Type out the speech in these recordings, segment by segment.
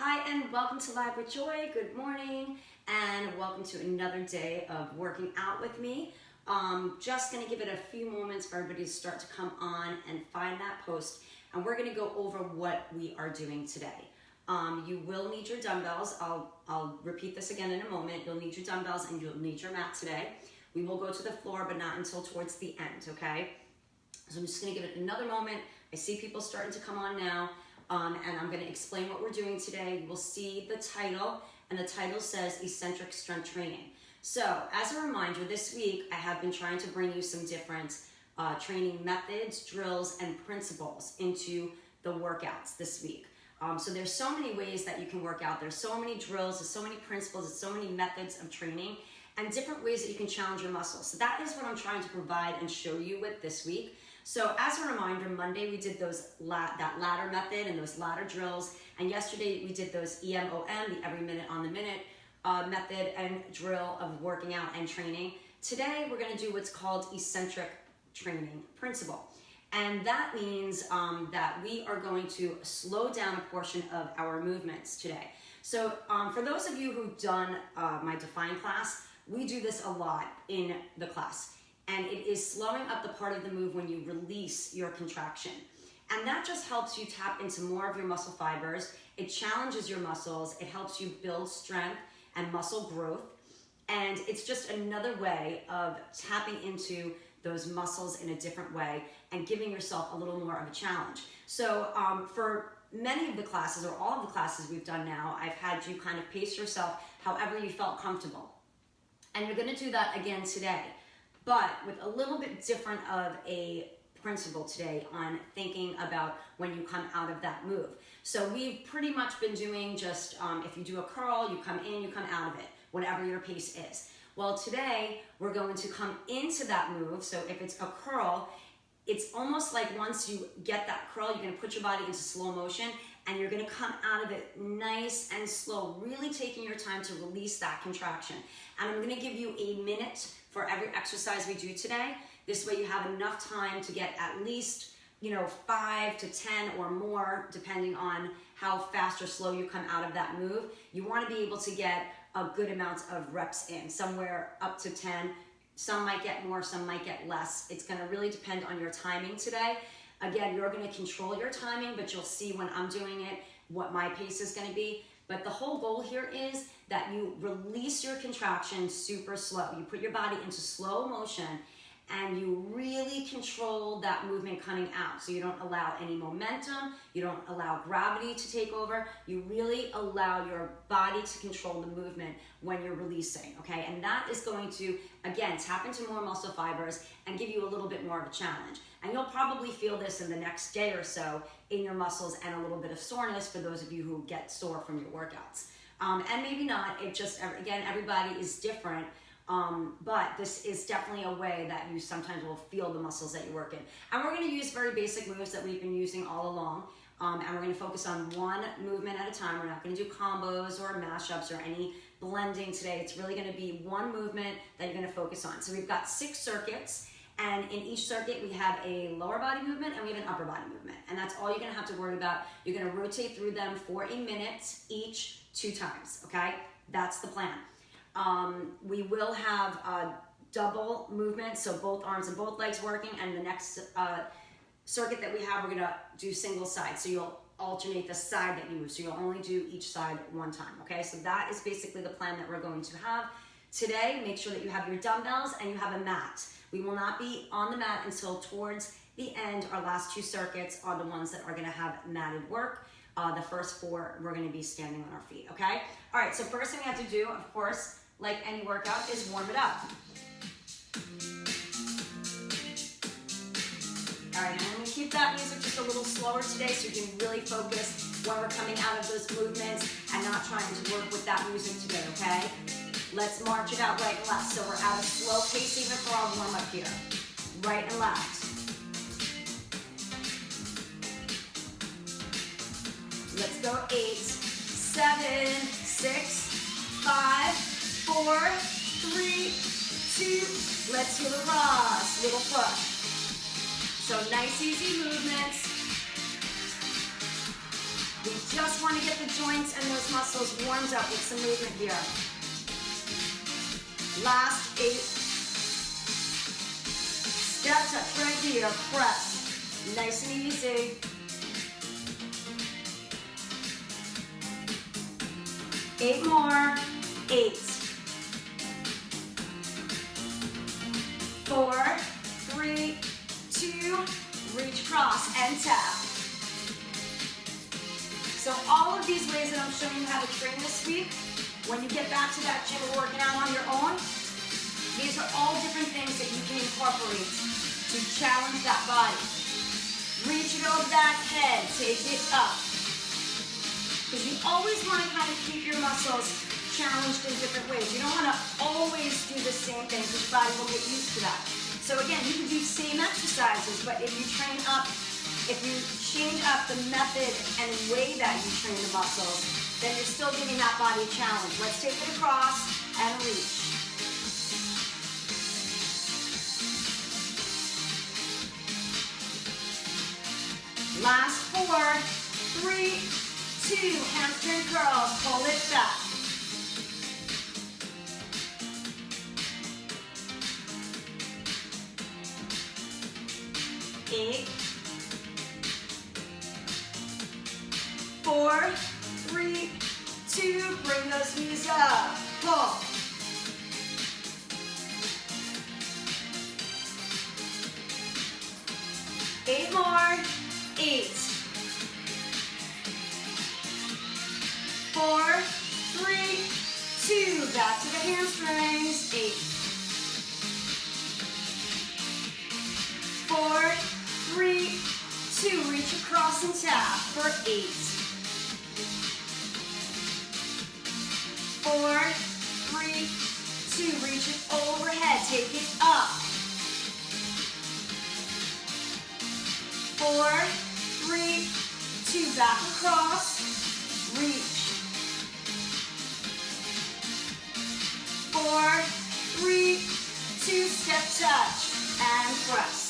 Hi and welcome to Live with Joy. Good morning and welcome to another day of working out with me. Just going to give it a few moments for everybody to start to come on and find that post, and we're going to go over what we are doing today. You will need your dumbbells. I'll repeat this again in a moment. You'll need your dumbbells and you'll need your mat today. We will go to the floor, but not until towards the end, okay? So I'm just going to give it another moment. I see people starting to come on now. And I'm going to explain what we're doing today. You will see the title, and the title says Eccentric Strength Training. So as a reminder, this week I have been trying to bring you some different training methods, drills, and principles into the workouts this week. So there's so many ways that you can work out. There's so many drills, there's so many principles, there's so many methods of training, and different ways that you can challenge your muscles. So that is what I'm trying to provide and show you with this week. So as a reminder, Monday we did that ladder method and those ladder drills, and yesterday we did those EMOM, the every minute on the minute method and drill of working out and training. Today we're going to do what's called eccentric training principle, and that means that we are going to slow down a portion of our movements today. So for those of you who've done my Define class, we do this a lot in the class. And it is slowing up the part of the move when you release your contraction. And that just helps you tap into more of your muscle fibers. It challenges your muscles. It helps you build strength and muscle growth. And it's just another way of tapping into those muscles in a different way and giving yourself a little more of a challenge. So for many of the classes, or all of the classes we've done now, I've had you kind of pace yourself however you felt comfortable. And you're gonna do that again today, but with a little bit different of a principle today on thinking about when you come out of that move. So we've pretty much been doing just, if you do a curl, you come in, you come out of it, whatever your pace is. Well, today we're going to come into that move. So if it's a curl, it's almost like once you get that curl, you're gonna put your body into slow motion and you're gonna come out of it nice and slow, really taking your time to release that contraction. And I'm gonna give you a minute for every exercise we do today. This way you have enough time to get at least 5 to 10 or more, depending on how fast or slow you come out of that move. You wanna be able to get a good amount of reps in, somewhere up to 10. Some might get more, some might get less. It's gonna really depend on your timing today. Again, you're gonna control your timing, but you'll see when I'm doing it, what my pace is gonna be. But the whole goal here is that you release your contraction super slow. You put your body into slow motion and you really control that movement coming out. So you don't allow any momentum, you don't allow gravity to take over. You really allow your body to control the movement when you're releasing, okay? And that is going to, again, tap into more muscle fibers and give you a little bit more of a challenge. And you'll probably feel this in the next day or so in your muscles and a little bit of soreness for those of you who get sore from your workouts. And maybe not, it just, again, everybody is different. But this is definitely a way that you sometimes will feel the muscles that you work in. And we're gonna use very basic moves that we've been using all along. And we're gonna focus on one movement at a time. We're not gonna do combos or mashups or any blending today. It's really gonna be one movement that you're gonna focus on. So we've got 6 circuits, and in each circuit we have a lower body movement and we have an upper body movement. And that's all you're gonna have to worry about. You're gonna rotate through them for a minute each, 2 times, okay? That's the plan. We will have a double movement, so both arms and both legs working, and the next circuit that we have, we're gonna do single side. So you'll alternate the side that you move, so you'll only do each side one time, okay? So that is basically the plan that we're going to have. Today, make sure that you have your dumbbells and you have a mat. We will not be on the mat until towards the end. Our last 2 circuits are the ones that are gonna have matted work. The first 4, we're gonna be standing on our feet, okay? All right, so first thing we have to do, of course, like any workout, is warm it up. All right, and I'm gonna keep that music just a little slower today so you can really focus when we're coming out of those movements and not trying to work with that music today, okay? Let's march it out right and left. So we're at a slow pace even for our warm up here. Right and left. Let's go 8, 7, 6, 5, 4, 3, 2. Let's do the Ross, little push. So nice easy movements. We just want to get the joints and those muscles warmed up with some movement here. Last 8. Step touch right here, press. Nice and easy. 8 more. 8. 4, 3, 2, reach across and tap. So all of these ways that I'm showing you how to train this week, when you get back to that gym working out on your own, these are all different things that you can incorporate to challenge that body. Reach it over that head, take it up. Because you always want to kind of keep your muscles challenged in different ways. You don't want to always do the same thing because your body will get used to that. So again, you can do same exercises, but if you train up, if you change up the method and way that you train the muscles, then you're still giving that body a challenge. Let's take it across and reach. Last 4, 3, 2, hamstring curls, pull it back. 8, 4, 3, 2, bring those knees up, pull. 8 more, 8, 4, 3, 2, back to the hamstrings, 8, 4, 3, 2, reach across and tap for 8, 4, 3, 2, reach it overhead, take it up, 4, 3, 2, back across, reach, 4, 3, 2, step touch, and press.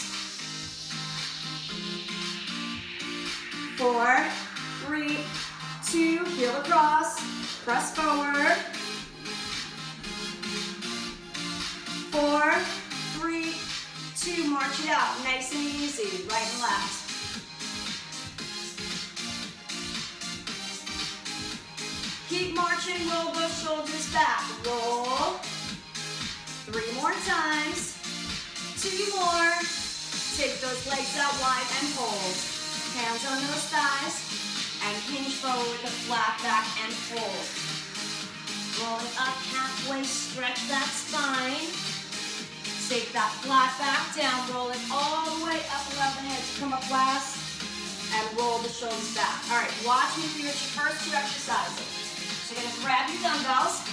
4, 3, 2, heel across, press forward. 4, 3, 2, march it out, nice and easy, right and left. Keep marching, roll those shoulders back, roll. 3 more times, 2 more. Take those legs out wide and hold. Hands on those thighs, and hinge forward with a flat back and hold. Roll it up halfway, stretch that spine. Take that flat back down, roll it all the way up, allow the head to come up last, and roll the shoulders back. All right, watch me for your first 2 exercises. So you're gonna grab your dumbbells,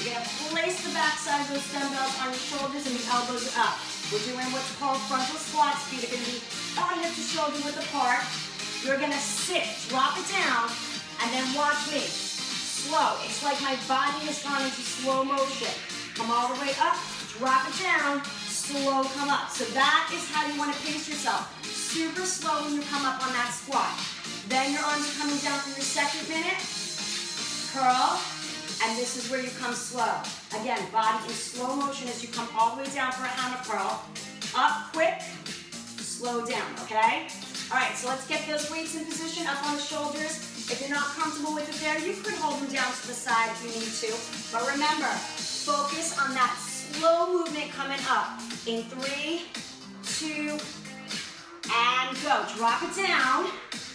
you're gonna place the back side of those dumbbells on your shoulders and the elbows up. We're doing what's called frontal squats. Feet are gonna be hip to shoulder width apart. You're gonna sit, drop it down, and then watch me. Slow. It's like my body has gone into slow motion. Come all the way up, drop it down, slow come up. So that is how you wanna pace yourself. Super slow when you come up on that squat. Then your arms are coming down for your 2nd minute. Curl, and this is where you come slow. Again, body in slow motion as you come all the way down for a hammer curl. Up quick, slow down, okay? All right, so let's get those weights in position up on the shoulders. If you're not comfortable with it there, you could hold them down to the side if you need to. But remember, focus on that slow movement coming up. In 3, 2, and go. Drop it down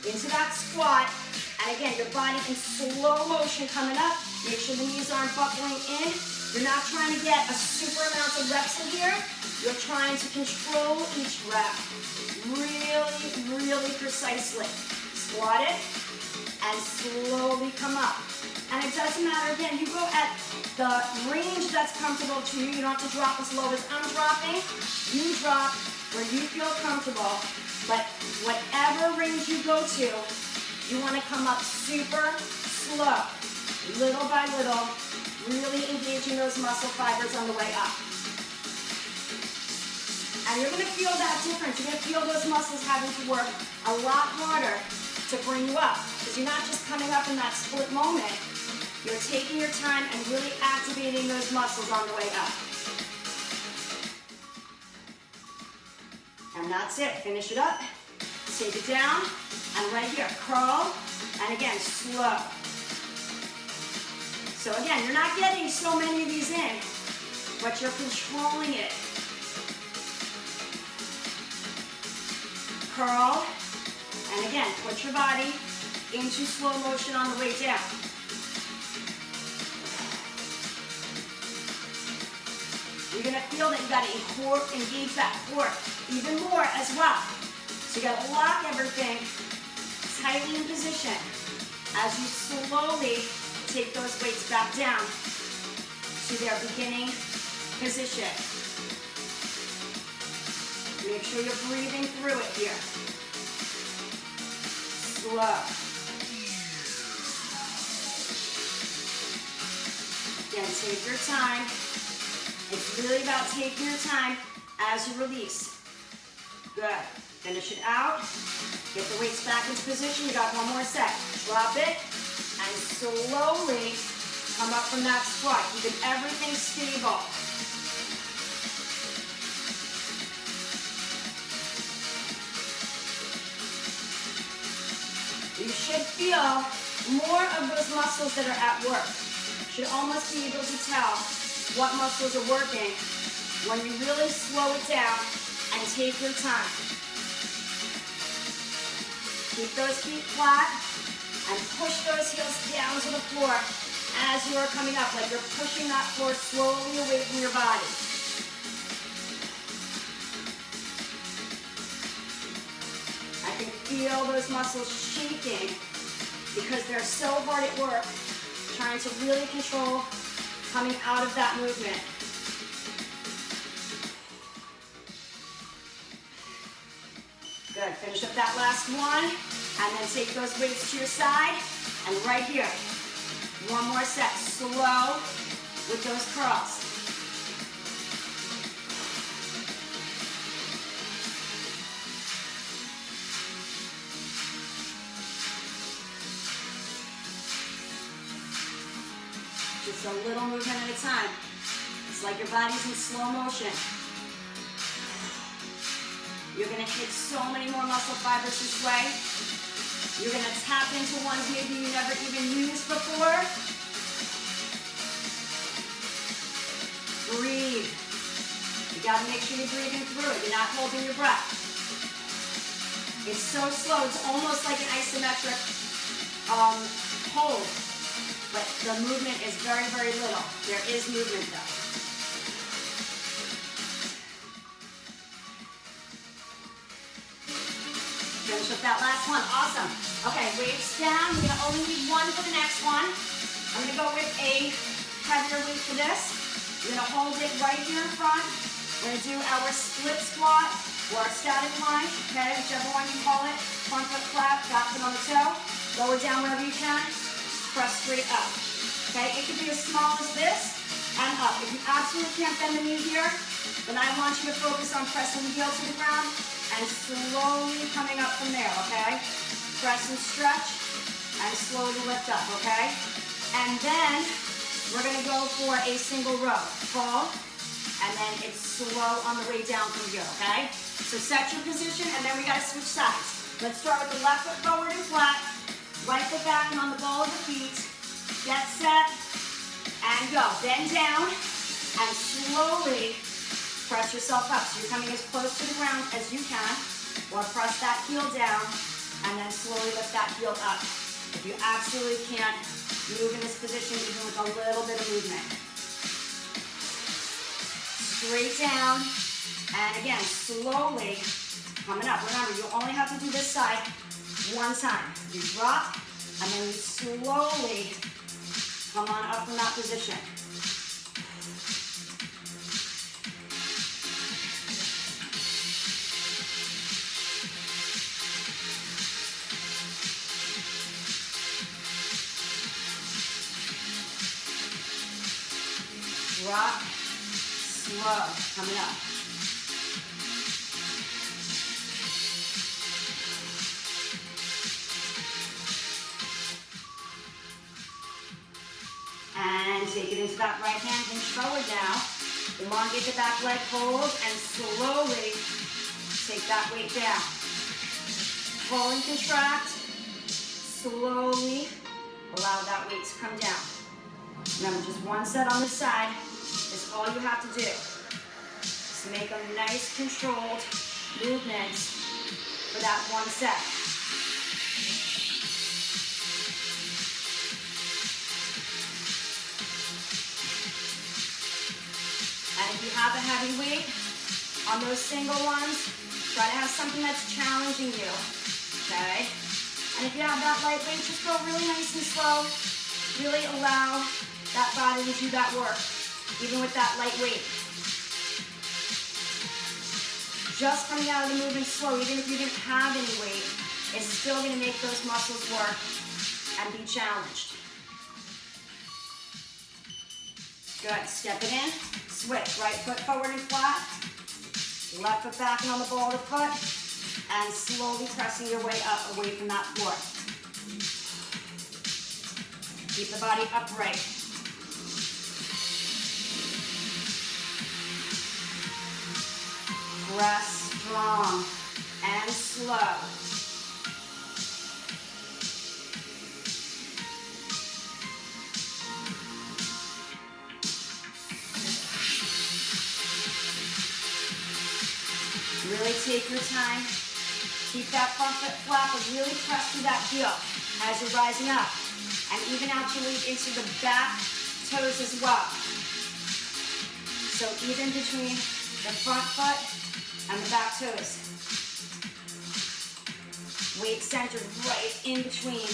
into that squat. And again, your body in slow motion coming up. Make sure the knees aren't buckling in. You're not trying to get a super amount of reps in here. You're trying to control each rep really, really precisely. Squat it and slowly come up. And it doesn't matter, again, you go at the range that's comfortable to you. You don't have to drop as low as I'm dropping. You drop where you feel comfortable. But whatever range you go to, you want to come up super slow, little by little, really engaging those muscle fibers on the way up. And you're going to feel that difference. You're going to feel those muscles having to work a lot harder to bring you up. Because because you're not just coming up in that split moment. You're taking your time and really activating those muscles on the way up. And that's it. Finish it up. Take it down. And right here, curl. And again, slow. So again, you're not getting so many of these in, but you're controlling it. Curl. And again, put your body into slow motion on the way down. You're going to feel that you got to engage that core even more as well. So you got to lock everything tightly in position as you slowly take those weights back down to their beginning position. Make sure you're breathing through it here. Slow. Again, take your time. It's really about taking your time as you release. Good. Finish it out. Get the weights back into position. You got one more set. Drop it and slowly come up from that squat. Keeping everything stable. You should feel more of those muscles that are at work. You should almost be able to tell what muscles are working when you really slow it down and take your time. Keep those feet flat and push those heels down to the floor as you are coming up, like you're pushing that floor slowly away from your body. I can feel those muscles shaking because they're so hard at work, trying to really control coming out of that movement. Good, finish up that last one, and then take those weights to your side, and right here, one more set, slow with those curls. Just a little movement at a time. It's like your body's in slow motion. You're gonna hit so many more muscle fibers this way. You're gonna tap into ones maybe you never even used before. Breathe. You gotta make sure you're breathing through it. You're not holding your breath. It's so slow, it's almost like an isometric hold. But the movement is very, very little. There is movement though. Finish up that last one. Awesome. Okay, weights down. You're gonna only need one for the next one. I'm gonna go with a heavier weight for this. You're gonna hold it right here in front. We're gonna do our split squat or our static lunge, okay, whichever one you call it. Front foot flat, back foot on the toe. Lower down wherever you can. Press straight up. Okay, it could be as small as this and up. If you absolutely can't bend the knee here, then I want you to focus on pressing the heel to the ground and slowly coming up from there, okay? Press and stretch and slowly lift up, okay? And then we're gonna go for a single row. Fall, and then it's slow on the way down from here, okay? So set your position and then we gotta switch sides. Let's start with the left foot forward and flat. Right foot back and on the ball of the feet. Get set and go. Bend down and slowly press yourself up. So you're coming as close to the ground as you can, or press that heel down and then slowly lift that heel up. If you absolutely can't move in this position even with a little bit of movement. Straight down and again, slowly coming up. Remember, you only have to do this side one time. You drop, and then you slowly come on up from that position. Drop, slow, coming up. take it into that right hand, hinge forward now. Elongate the back leg, hold, and slowly take that weight down. Pull and contract. Slowly allow that weight to come down. Remember, just one set on the side is all you have to do. Just make a nice controlled movement for that one set. And if you have a heavy weight on those single ones, try to have something that's challenging you, okay? And if you have that light weight, just go really nice and slow. Really allow that body to do that work, even with that light weight. Just coming out of the movement slow, even if you didn't have any weight, it's still gonna make those muscles work and be challenged. Good, step it in, switch, right foot forward and flat, left foot back and on the ball of the foot, and slowly pressing your way up away from that floor. Keep the body upright. Press strong and slow. Really take your time. Keep that front foot flat, but really press through that heel as you're rising up. And even out your weight into the back toes as well. So even between the front foot and the back toes. Weight centered right in between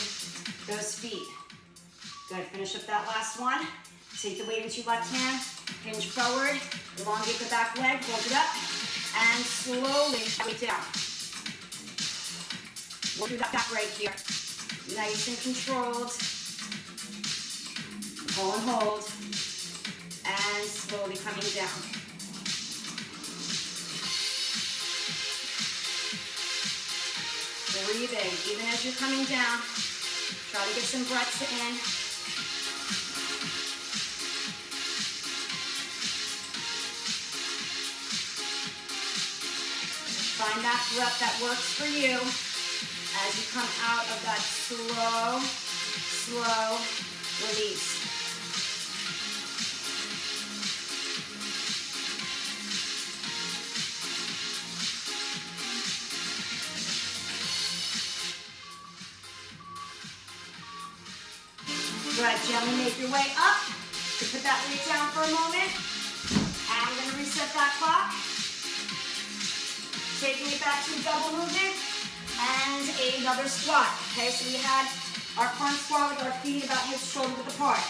those feet. Good, finish up that last one. Take the weight into your left hand, hinge forward, elongate the back leg, hold it up, and slowly weight down. We'll do that back right here. Nice and controlled. Pull and hold. And slowly coming down. Breathing, even as you're coming down. Try to get some breaths in. Find that breath that works for you as you come out of that slow, slow release. Good, gently make your way up. So put that weight down for a moment. And I'm going to reset that clock. Taking it back to a double movement and another squat. Okay, so we had our front squat with our feet about hips shoulder width apart.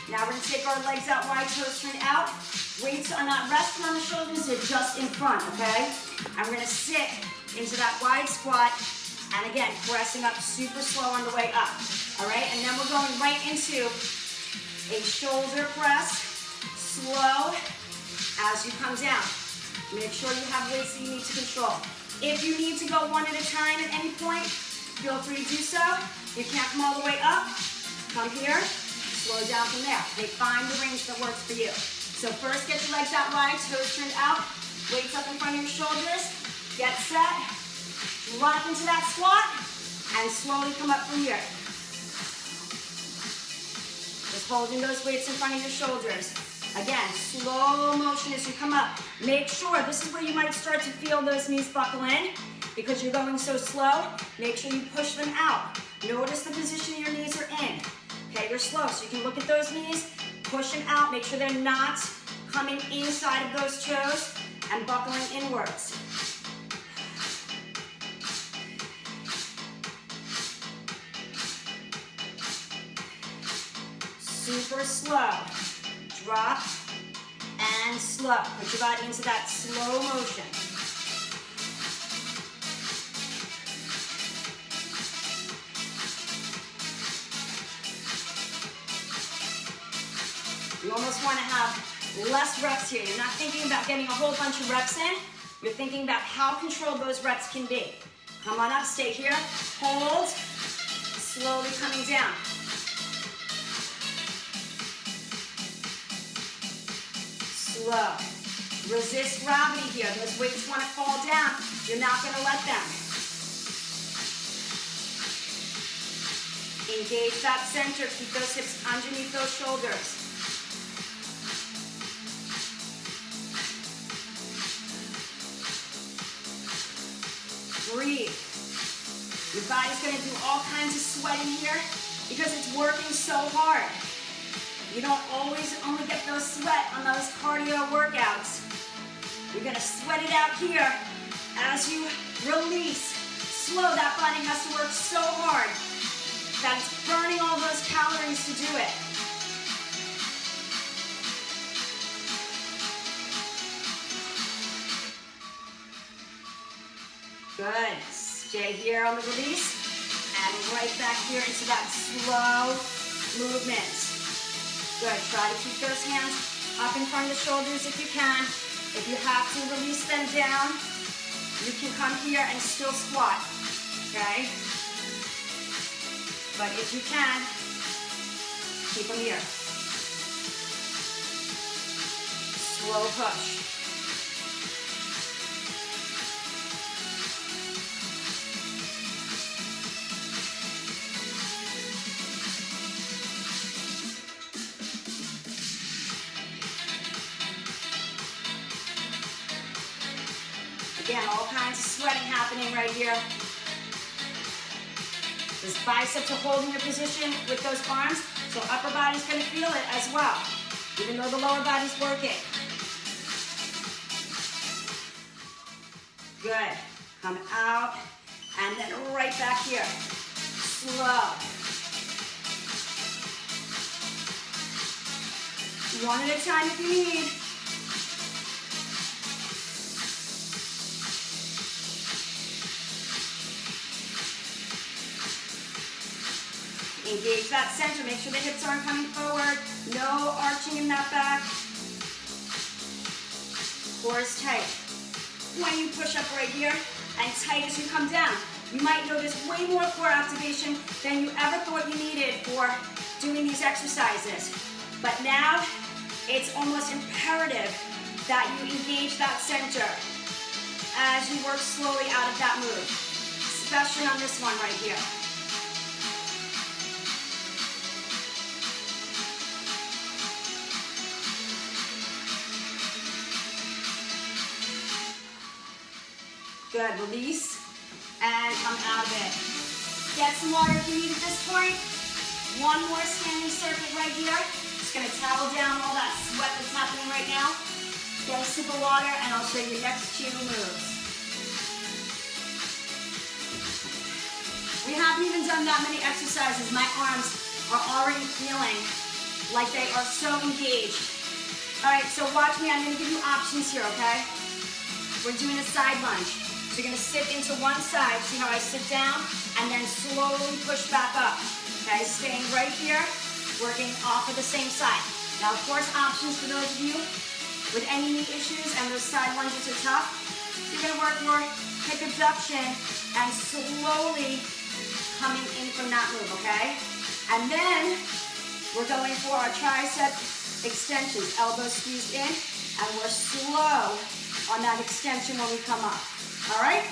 Now we're going to take our legs out wide, toes turned out. Weights are not resting on the shoulders, they're just in front, okay? And we're going to sit into that wide squat. And again, pressing up super slow on the way up. All right, and then we're going right into a shoulder press, slow as you come down. Make sure you have weights that you need to control. If you need to go one at a time at any point, feel free to do so. You can't come all the way up. Come here, slow down from there. Okay, find the range that works for you. So first, get your legs out wide, toes turned out, weights up in front of your shoulders. Get set, drop into that squat, and slowly come up from here. Just holding those weights in front of your shoulders. Again, slow motion as you come up. Make sure, this is where you might start to feel those knees buckle in because you're going so slow. Make sure you push them out. Notice the position your knees are in. Okay, you're slow, so you can look at those knees, push them out, make sure they're not coming inside of those toes and buckling inwards. Super slow. Drop and slow. Put your body into that slow motion. You almost want to have less reps here. You're not thinking about getting a whole bunch of reps in. You're thinking about how controlled those reps can be. Come on up, stay here. Hold. Slowly coming down. slow. Resist gravity here. Those weights want to fall down. You're not going to let them. Engage that center. Keep those hips underneath those shoulders. Breathe. Your body's going to do all kinds of sweating here because it's working so hard. You don't always only get those sweat on those cardio workouts. You're going to sweat it out here as you release. Slow, that body has to work so hard that it's burning all those calories to do it. Good. Stay here on the release and right back here into that slow movement. Good. Try to keep those hands up in front of the shoulders if you can. If you have to release them down, you can come here and still squat. Okay? But if you can, keep them here. Slow push. Again, all kinds of sweating happening right here. Those biceps are holding your position with those arms, so upper body's going to feel it as well, even though the lower body's working. Good. Come out, and then right back here. Slow. One at a time if you need. Engage that center. Make sure the hips aren't coming forward. No arching in that back. Core is tight. When you push up right here and tight as you come down, you might notice way more core activation than you ever thought you needed for doing these exercises. But now, it's almost imperative that you engage that center as you work slowly out of that move, especially on this one right here. Good, release, and come out of it. Get some water if you need at this point. One more standing circuit right here. Just gonna towel down all that sweat that's happening right now. Get a sip of water, and I'll show you the next two moves. We haven't even done that many exercises. My arms are already feeling like they are so engaged. All right, so watch me. I'm gonna give you options here, okay? We're doing a side lunge. So you're gonna sit into one side, see how I sit down, and then slowly push back up. Okay, staying right here, working off of the same side. Now, of course, options for those of you with any knee issues and those side lunges are tough. You're gonna work more hip abduction and slowly coming in from that move, okay? And then we're going for our tricep extensions, elbows squeezed in, and we're slow on that extension when we come up. All right,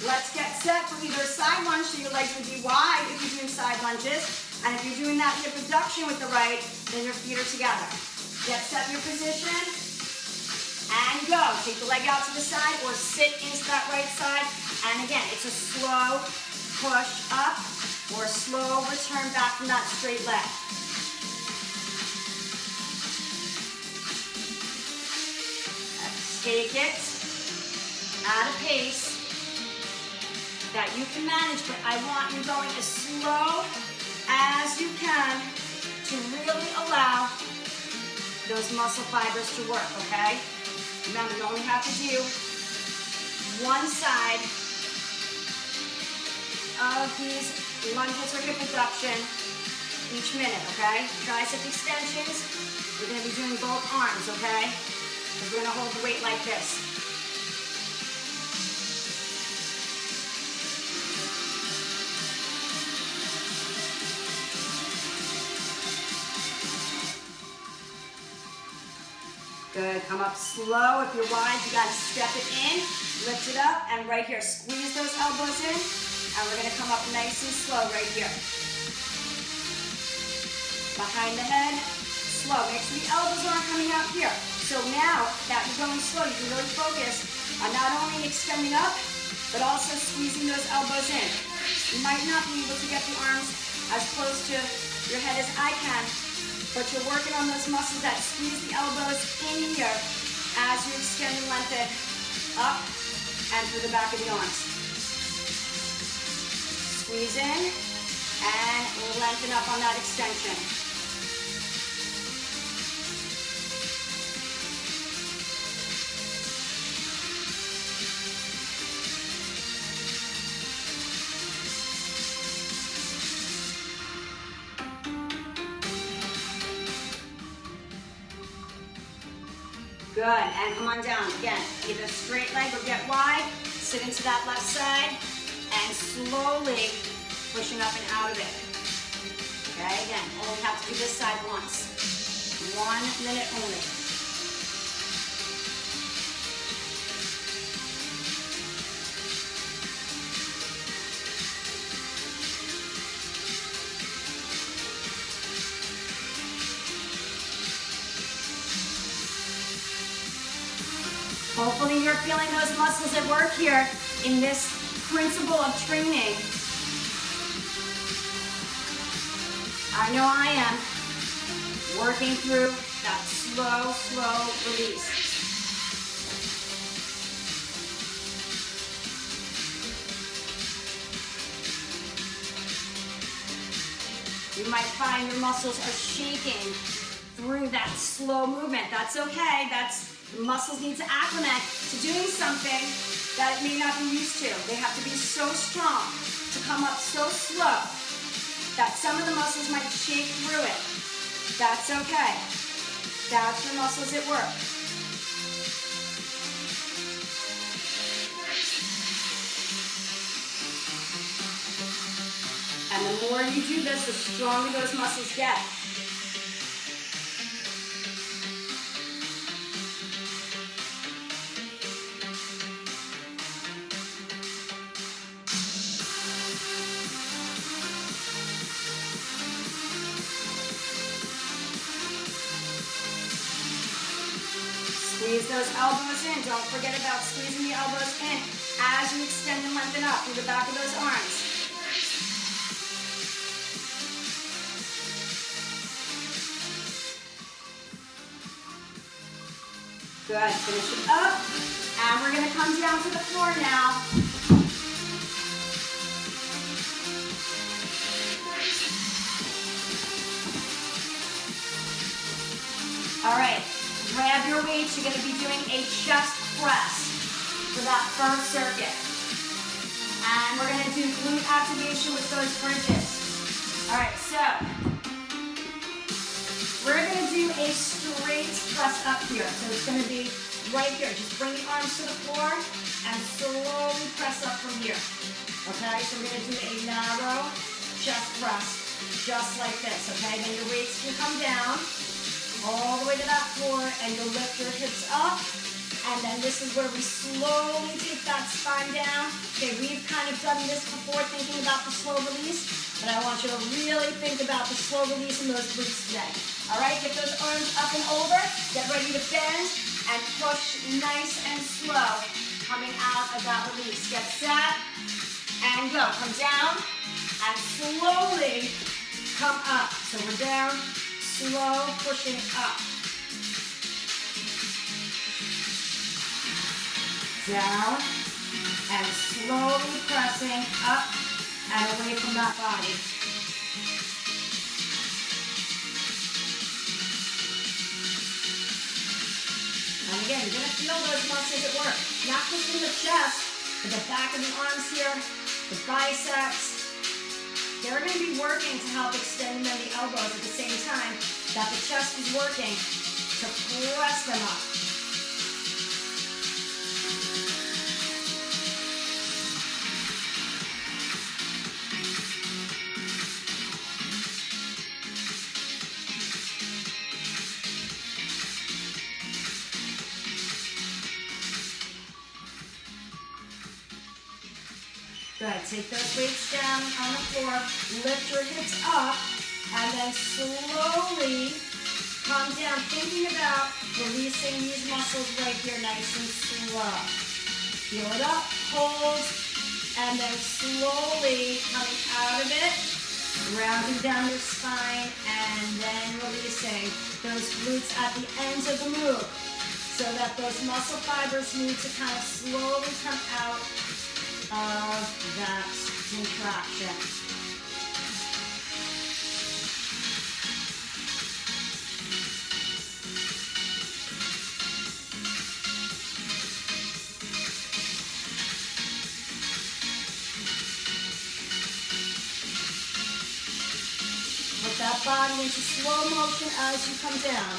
let's get set for either side lunge, so your legs would be wide if you're doing side lunges, and if you're doing that hip abduction with the right, then your feet are together. Get set in your position, and go. Take the leg out to the side, or sit into that right side, and again, it's a slow push up, or a slow return back from that straight leg. Take it at a pace that you can manage, but I want you going as slow as you can to really allow those muscle fibers to work, okay? Remember, you only have to do one side of these lunges or hip abduction each minute, okay? Tricep extensions, we're gonna be doing both arms, okay? Because we're gonna hold the weight like this. Good, come up slow. If you're wide, you gotta step it in, lift it up, and right here, squeeze those elbows in, and we're gonna come up nice and slow right here. Behind the head, slow. Make sure the elbows aren't coming out here. So now that you're going slow, you can really focus on not only extending up, but also squeezing those elbows in. You might not be able to get the arms as close to your head as I can, but you're working on those muscles that squeeze the elbows in here as you extend and lengthen up and through the back of the arms. Squeeze in and lengthen up on that extension. Good, and come on down. Again, either straight leg or get wide. Sit into that left side and slowly pushing up and out of it. Okay, again, only have to do this side once. 1 minute only. Hopefully you're feeling those muscles at work here in this principle of training. I know I am. Working through that slow, slow release. You might find your muscles are shaking through that slow movement. That's okay. The muscles need to acclimate to doing something that it may not be used to. They have to be so strong to come up so slow that some of the muscles might shake through it. That's okay. That's your muscles at work. And the more you do this, the stronger those muscles get. Squeeze those elbows in. Don't forget about squeezing the elbows in as you extend and lengthen up through the back of those arms. Good. Finish it up. And we're going to come down to the floor now. All right. Grab your weights. You're going to be doing a chest press for that first circuit. And we're going to do glute activation with those bridges. All right, so we're going to do a straight press up here. So it's going to be right here. Just bring the arms to the floor and slowly press up from here. Okay, so we're going to do a narrow chest press just like this. Okay, then your weights can come down all the way to that floor, and you'll lift your hips up, and then this is where we slowly take that spine down. Okay, we've kind of done this before, thinking about the slow release, but I want you to really think about the slow release in those glutes today. All right, get those arms up and over, get ready to bend, and push nice and slow, coming out of that release. Get set, and go. Come down, and slowly come up. So we're down, slow pushing up. Down and slowly pressing up and away from that body. And again, you're going to feel those muscles at work. Not just in the chest, but the back of the arms here, the biceps. They're going to be working to help extend the elbows at the same time that the chest is working to press them up. Good. Take those weights down on the floor. Lift your hips up. And then slowly come down. Thinking about releasing these muscles right here, nice and slow. Feel it up. Hold. And then slowly coming out of it. Rounding down your spine. And then releasing those glutes at the ends of the move. So that those muscle fibers need to kind of slowly come out of that contraction. Put that body into slow motion as you come down.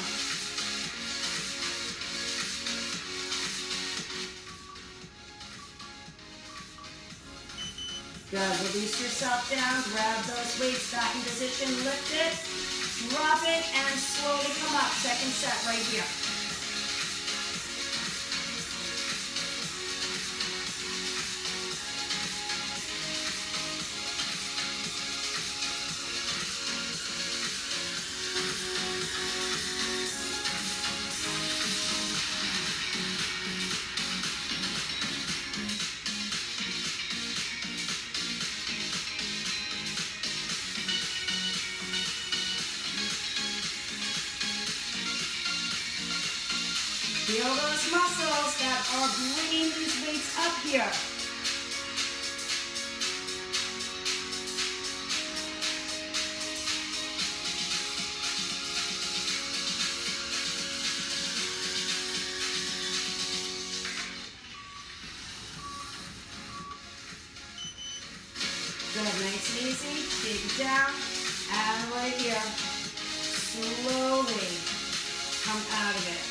Good. Release yourself down. Grab those weights back in position. Lift it. Drop it. And slowly come up. Second set right here. Feel those muscles that are bringing these weights up here. Good, nice and easy. Take it down, and right here. Slowly come out of it.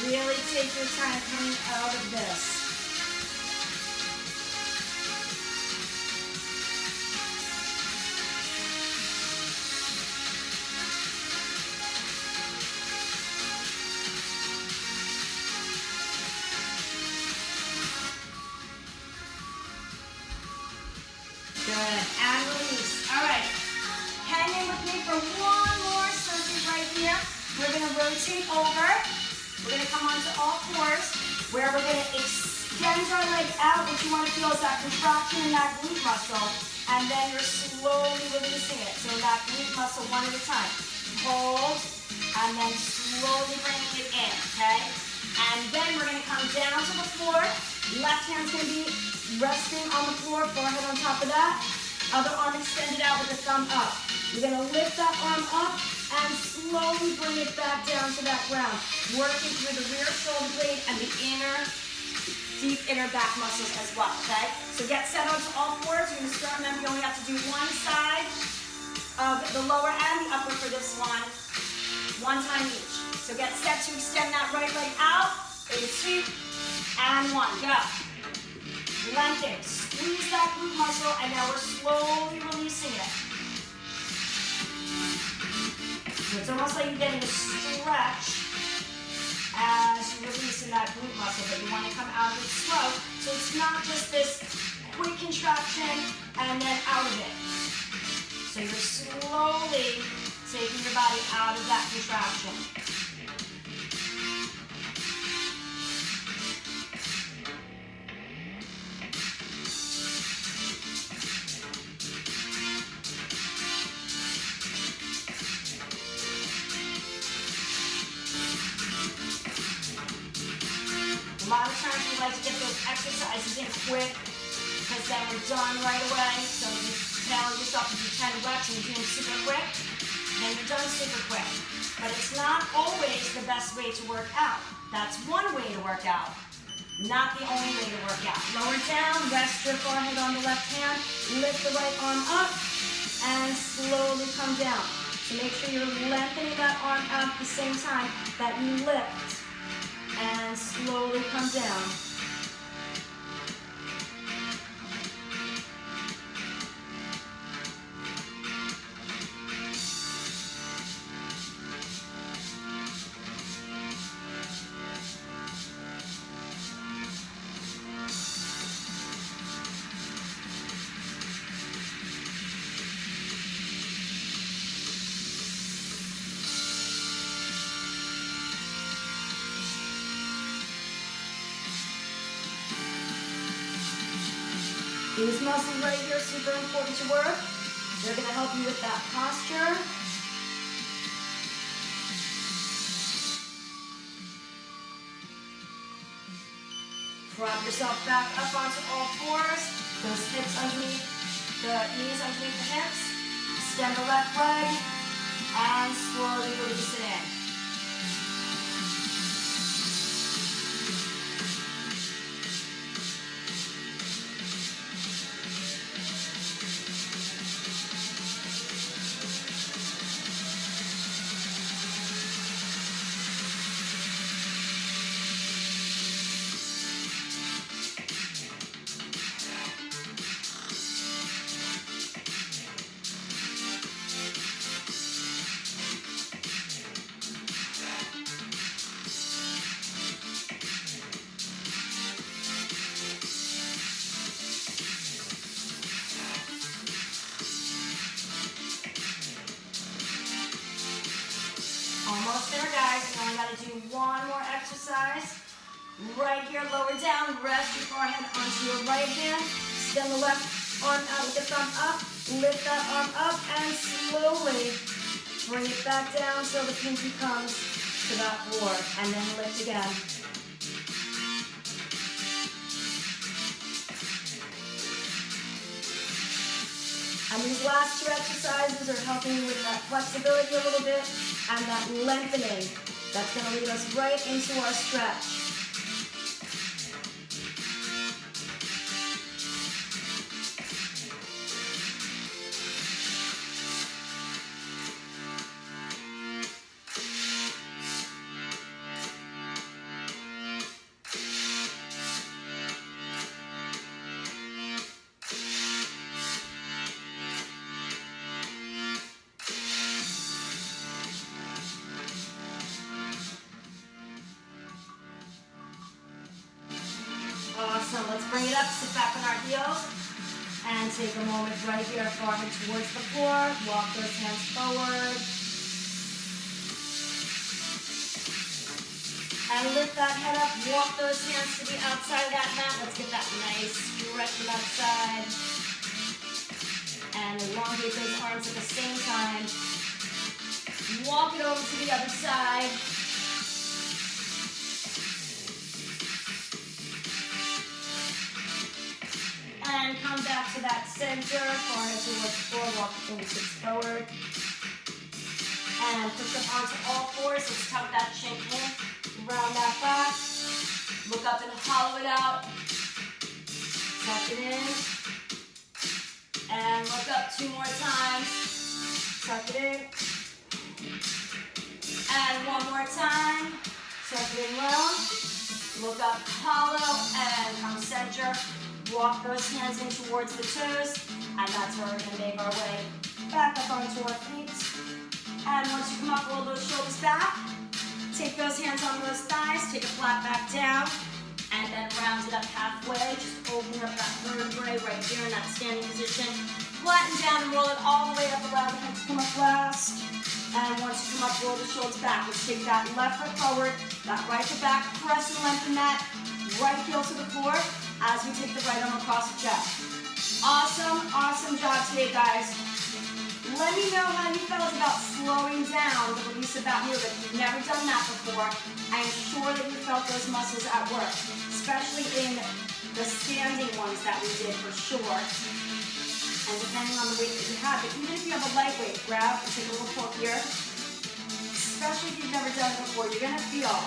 Really take your time coming out of this. Good, and release. All right, hang in with me for one more circuit right here. We're gonna rotate over. We're going to come onto all fours, where we're going to extend our leg out. What you want to feel is that contraction in that glute muscle, and then you're slowly releasing it. So that glute muscle one at a time. Hold, and then slowly bringing it in, okay? And then we're going to come down to the floor. Left hand's going to be resting on the floor, forehead on top of that. Other arm extended out with the thumb up. You're going to lift that arm up and slowly bring it back down to that ground. Working through the rear shoulder blade and the deep inner back muscles as well, okay? So get set onto all fours. You're going to start, remember, you only have to do one side of the lower and the upper for this one time each. So get set to extend that right leg out. 2, and 1, go. Lengthen, squeeze that glute muscle, and now we're slowly releasing it. So it's almost like you're getting a stretch as you're releasing that glute muscle, but you want to come out of it slow. So it's not just this quick contraction and then out of it. So you're slowly taking your body out of that contraction. A lot of times we like to get those exercises in quick because then we're done right away. So you tell yourself to do 10 reps and you're doing super quick, then you're done super quick. But it's not always the best way to work out. That's one way to work out. Not the only way to work out. Lower down, rest your forehead on the left hand, lift the right arm up, and slowly come down. So make sure you're lengthening that arm out at the same time that you lift, and slowly come down. These muscles right here are super important to work. They're going to help you with that posture. Prop yourself back up onto all fours. Those hips underneath, the knees underneath the hips. Extend the left leg and slowly release it in. Almost there, guys. You only got to do one more exercise. Right here, lower down. Rest your forehead onto your right hand. Extend the left arm out with the thumb up. Lift that arm up and slowly bring it back down so the pinky comes to that floor. And then lift again. And these last two exercises are helping you with that flexibility a little bit and that lengthening. That's going to lead us right into our stretch. Awesome. Let's bring it up, sit back on our heels, and take a moment right here, forehead towards the floor. Walk those hands forward. And lift that head up, walk those hands to the outside of that mat. Let's get that nice stretch on that side. And elongate those arms at the same time. Walk it over to the other side. And come back to that center, forehead towards the floor, walk the fingertips forward. And push up onto all fours, let's tuck that chin in, round that back. Look up and hollow it out. Tuck it in. And look up 2 more times. Tuck it in. And 1 more time. Tuck it in well. Look up, hollow, and come center. Walk those hands in towards the toes, and that's where we're going to make our way back up onto our feet. And once you come up, roll those shoulders back. Take those hands on those thighs, take a flat back down, and then round it up halfway. Just open up that vertebrae right here in that standing position. Flatten down and roll it all the way up, allow the head to come up last. And once you come up, roll the shoulders back. Let's take that left foot forward, that right foot back, press and lengthen that right heel to the floor as we take the right arm across the chest. Awesome, awesome job today, guys. Let me know how you felt about slowing down the release of that move. If you've never done that before, I am sure that you felt those muscles at work, especially in the standing ones that we did for sure. And depending on the weight that you have, but even if you have a light weight, grab and take a little pull here. Especially if you've never done it before, you're gonna feel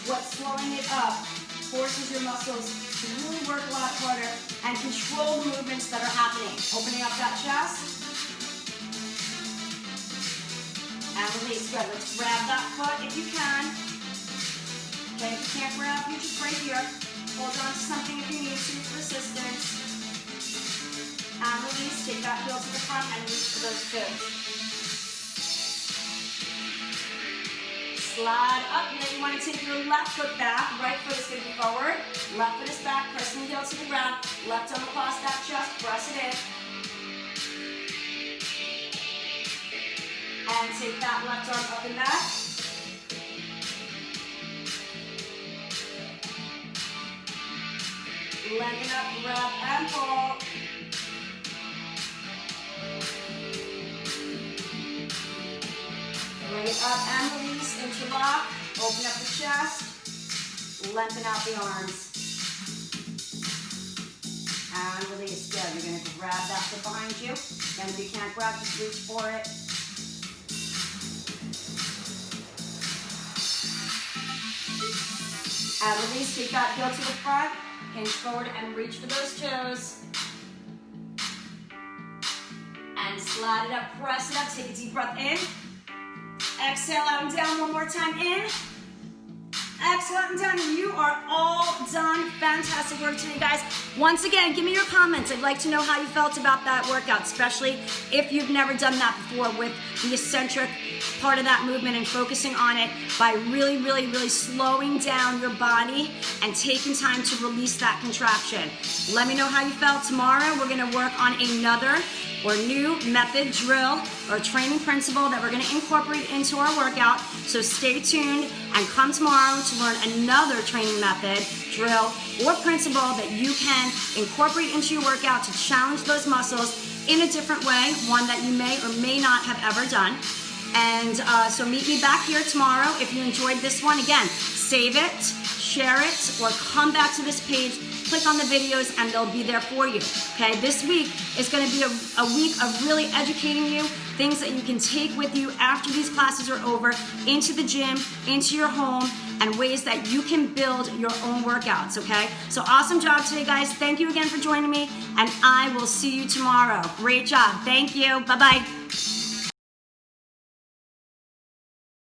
what slowing it up forces your muscles to really work a lot harder and control the movements that are happening. Opening up that chest. And release. Good. Let's grab that foot if you can. Okay, if you can't grab, you just right here. Hold on to something if you need to for resistance. And release. Take that heel to the front and reach for those toes. Slide up. Now you want to take your left foot back. Right foot is going to be forward. Left foot is back. Pressing the heel to the ground. Left arm across that chest. Press it in. And take that left arm up and back. Lengthen up, grab and pull. Bring it up and release, interlock. Open up the chest. Lengthen out the arms. And release. Good. You're going to grab that foot behind you. And if you can't grab, just reach for it. And release, take that heel to the front, hinge forward and reach for those toes. And slide it up, press it up, take a deep breath in. Exhale out and down, one more time in. Exhale out and down, and you are all done. Fantastic work today, guys. Once again, give me your comments. I'd like to know how you felt about that workout, especially if you've never done that before with the eccentric part of that movement and focusing on it by really, really, really slowing down your body and taking time to release that contraction. Let me know how you felt. Tomorrow, we're gonna work on another or new method, drill, or training principle that we're gonna incorporate into our workout. So stay tuned and come tomorrow to learn another training method, drill, or principle that you can incorporate into your workout to challenge those muscles in a different way, one that you may or may not have ever done. And so meet me back here tomorrow. If you enjoyed this one, again, save it, share it, or come back to this page, click on the videos, and they'll be there for you. Okay, this week is going to be a week of really educating you, things that you can take with you after these classes are over, into the gym, into your home, and ways that you can build your own workouts, okay? So awesome job today, guys. Thank you again for joining me, and I will see you tomorrow. Great job. Thank you. Bye-bye.